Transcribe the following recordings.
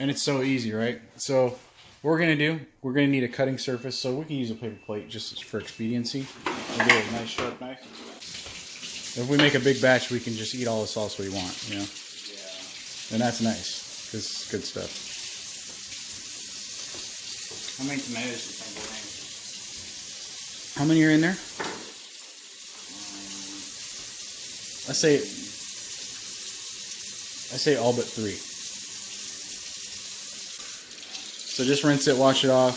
And it's so easy, right? So what we're going to do, we're going to need a cutting surface. So we can use a paper plate just for expediency. We'll get a nice sharp knife. If we make a big batch, we can just eat all the salsa we want, you know? Yeah. And that's nice. This is good stuff. How many tomatoes do you think we'll need? How many are in there? I say all but 3. So just rinse it, wash it off.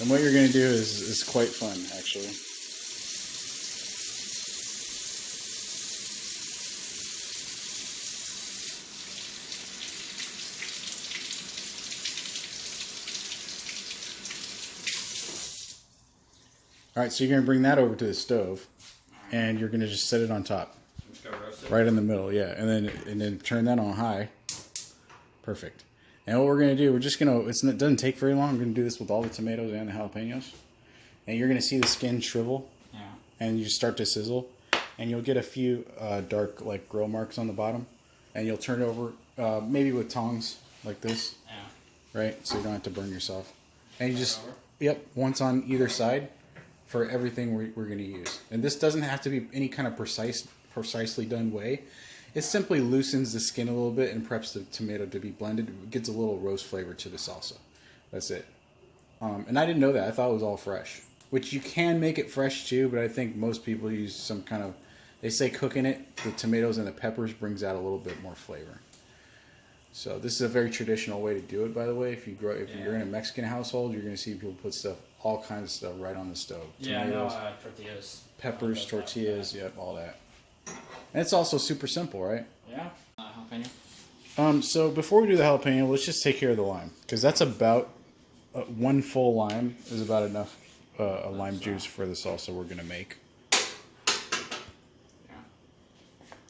And what you're going to do is quite fun, actually. All right, so you're going to bring that over to the stove, and you're going to just set it on top. Just go roast it? Right in the middle, yeah. And then turn that on high. Perfect. And what we're going to do, we're just going to, it doesn't take very long. We're going to do this with all the tomatoes and the jalapenos. And you're going to see the skin shrivel. Yeah. And you start to sizzle. And you'll get a few dark, like, grill marks on the bottom. And you'll turn it over, maybe with tongs, like this. Yeah. Right? So you don't have to burn yourself. And you just, yep, once on either side for everything we're going to use. And this doesn't have to be any kind of precisely done way. It simply loosens the skin a little bit and preps the tomato to be blended. It gets a little roast flavor to the salsa. That's it. And I didn't know that. I thought it was all fresh. Which you can make it fresh too, but I think most people use some kind of... They say cooking it, the tomatoes and the peppers brings out a little bit more flavor. So this is a very traditional way to do it, by the way. If you're in a Mexican household, you're going to see people put all kinds of stuff right on the stove. Yeah, Tomatoes, I know, tortillas. peppers, tortillas, yep, all that. And it's also super simple, right? Yeah. Jalapeno. So before we do the jalapeno, let's just take care of the lime. Because that's about... one full lime is about enough lime juice for the salsa we're going to make. Yeah.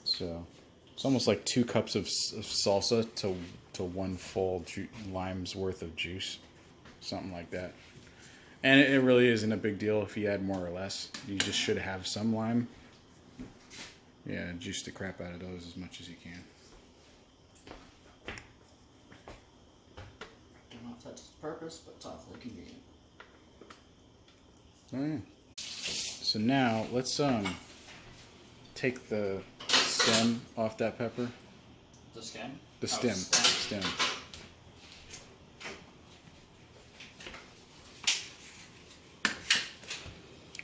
So it's almost like 2 cups of salsa to 1 full lime's worth of juice. Something like that. And it really isn't a big deal if you add more or less. You just should have some lime. Yeah, juice the crap out of those as much as you can. Not such its purpose, but it's awfully convenient. Oh yeah. So now let's take the stem off that pepper. The skin? The stem. Stem.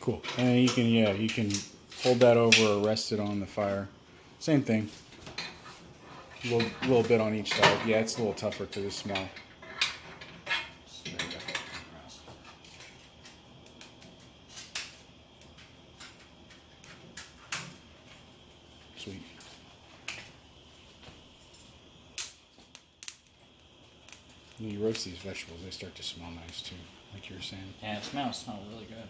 Cool. And you can hold that over or rest it on the fire. Same thing. A little bit on each side. Yeah, it's a little tougher because it's small. Sweet. When you roast these vegetables, they start to smell nice too, like you were saying. Yeah, it smells really good.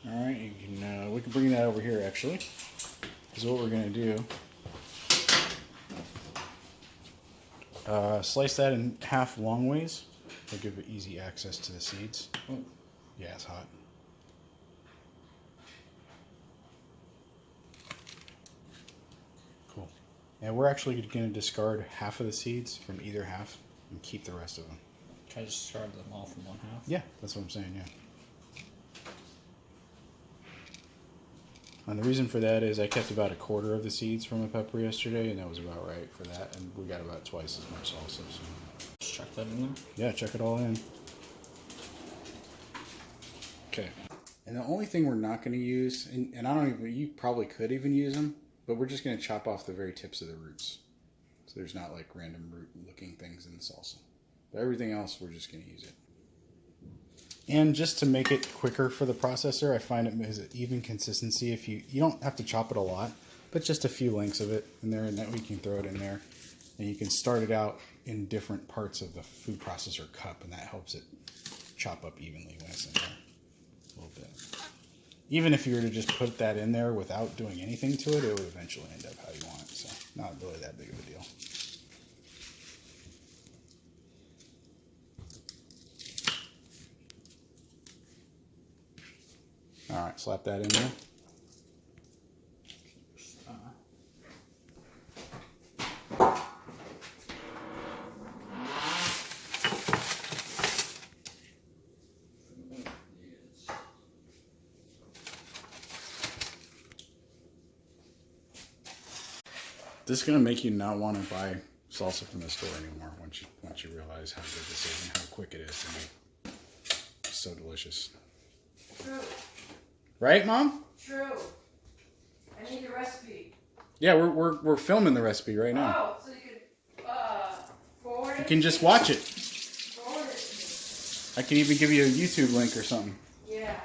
All right, you can. We can bring that over here actually. Because what we're gonna do. Slice that in half long ways. It'll give it easy access to the seeds. Oh, yeah, it's hot. Cool. And we're actually going to discard half of the seeds from either half and keep the rest of them. Try to discard them all from one half? Yeah, that's what I'm saying, yeah. And the reason for that is I kept about 1/4 of the seeds from a pepper yesterday, and that was about right for that. And we got about twice as much salsa. So. Just chuck that in there? Yeah, chuck it all in. Okay. And the only thing we're not going to use, and I don't even, you probably could even use them, but we're just going to chop off the very tips of the roots. So there's not like random root looking things in the salsa. But everything else, we're just going to use it. And just to make it quicker for the processor, I find it is an even consistency. If you don't have to chop it a lot, but just a few lengths of it in there, and that we can throw it in there. And you can start it out in different parts of the food processor cup, and that helps it chop up evenly when it's in there. A little bit. Even if you were to just put that in there without doing anything to it, it would eventually end up how you want it. So not really that big of a deal. All right, slap that in there. This is gonna make you not want to buy salsa from the store anymore once you realize how good this is and how quick it is to make. It's so delicious. True. Right, Mom? True. I need the recipe. Yeah, we're filming the recipe right now. Oh, so you could forward it. You can just watch it. Forward it to I can even give you a YouTube link or something. me. Yeah.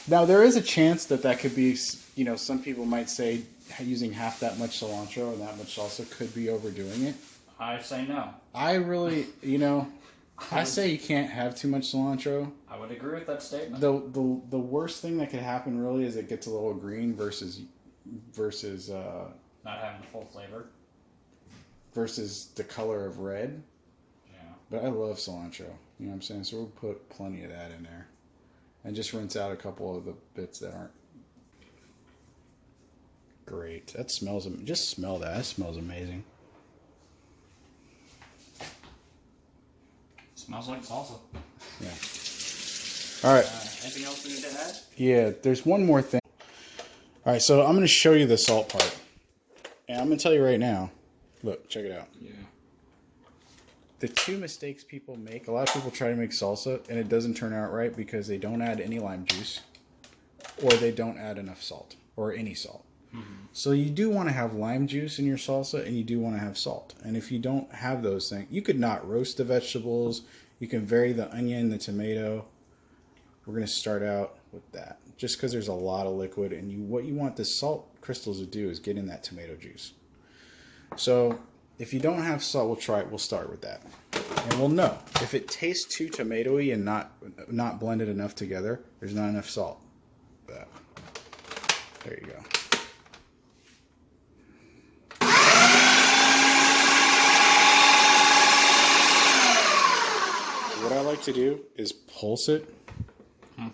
Now there is a chance that could be, you know, some people might say using half that much cilantro and that much salsa could be overdoing it. I say no. I really, you know, I say you can't have too much cilantro. I would agree with that statement. The worst thing that could happen really is it gets a little green versus Not having the full flavor. versus the color of red. Yeah. But I love cilantro. You know what I'm saying? So we'll put plenty of that in there. And just rinse out a couple of the bits that aren't great. That smells, just smell that. That smells amazing. Smells like salsa. Yeah. All right. Anything else we need to add? Yeah, there's one more thing. All right, so I'm going to show you the salt part. And I'm going to tell you right now. Look, check it out. Yeah. The two mistakes people make, a lot of people try to make salsa and it doesn't turn out right because they don't add any lime juice or they don't add enough salt or any salt. So you do want to have lime juice in your salsa and you do want to have salt. And if you don't have those things, you could not roast the vegetables. You can vary the onion, the tomato. We're going to start out with that just because there's a lot of liquid and what you want the salt crystals to do is get in that tomato juice. So if you don't have salt, we'll start with that. And we'll know if it tastes too tomatoey and not blended enough together, there's not enough salt. There you go. What I like to do is pulse it. Okay.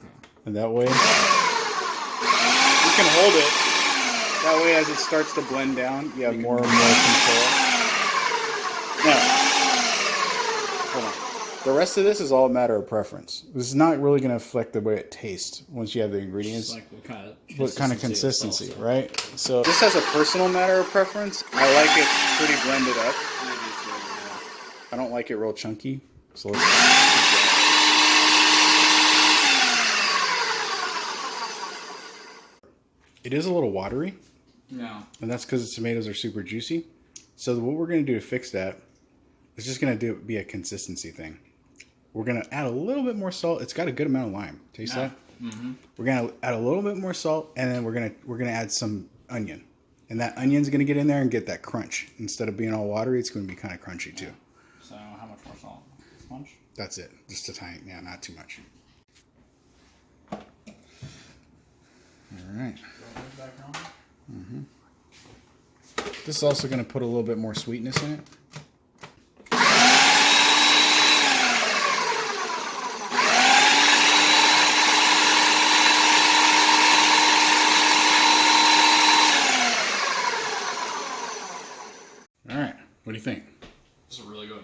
And that way, you can hold it. That way, as it starts to blend down, you have more and more control. Now, hold on. The rest of this is all a matter of preference. This is not really going to affect the way it tastes once you have the ingredients. Like What kind of consistency, salsa. right? So, just as a personal matter of preference, I like it pretty blended up. I don't like it real chunky. So let's keep going. It is a little watery. No. And that's because the tomatoes are super juicy. So what we're going to do to fix that is just going to be a consistency thing. We're going to add a little bit more salt. It's got a good amount of lime. Taste that? Mm-hmm. We're going to add a little bit more salt, and then we're going to add some onion. And that onion's going to get in there and get that crunch. Instead of being all watery, it's going to be kind of crunchy too. So how much more salt? Much? That's it. Just a tiny, yeah, not too much. All right. Back on. Mm-hmm. This is also going to put a little bit more sweetness in it. All right. What do you think? This is really good.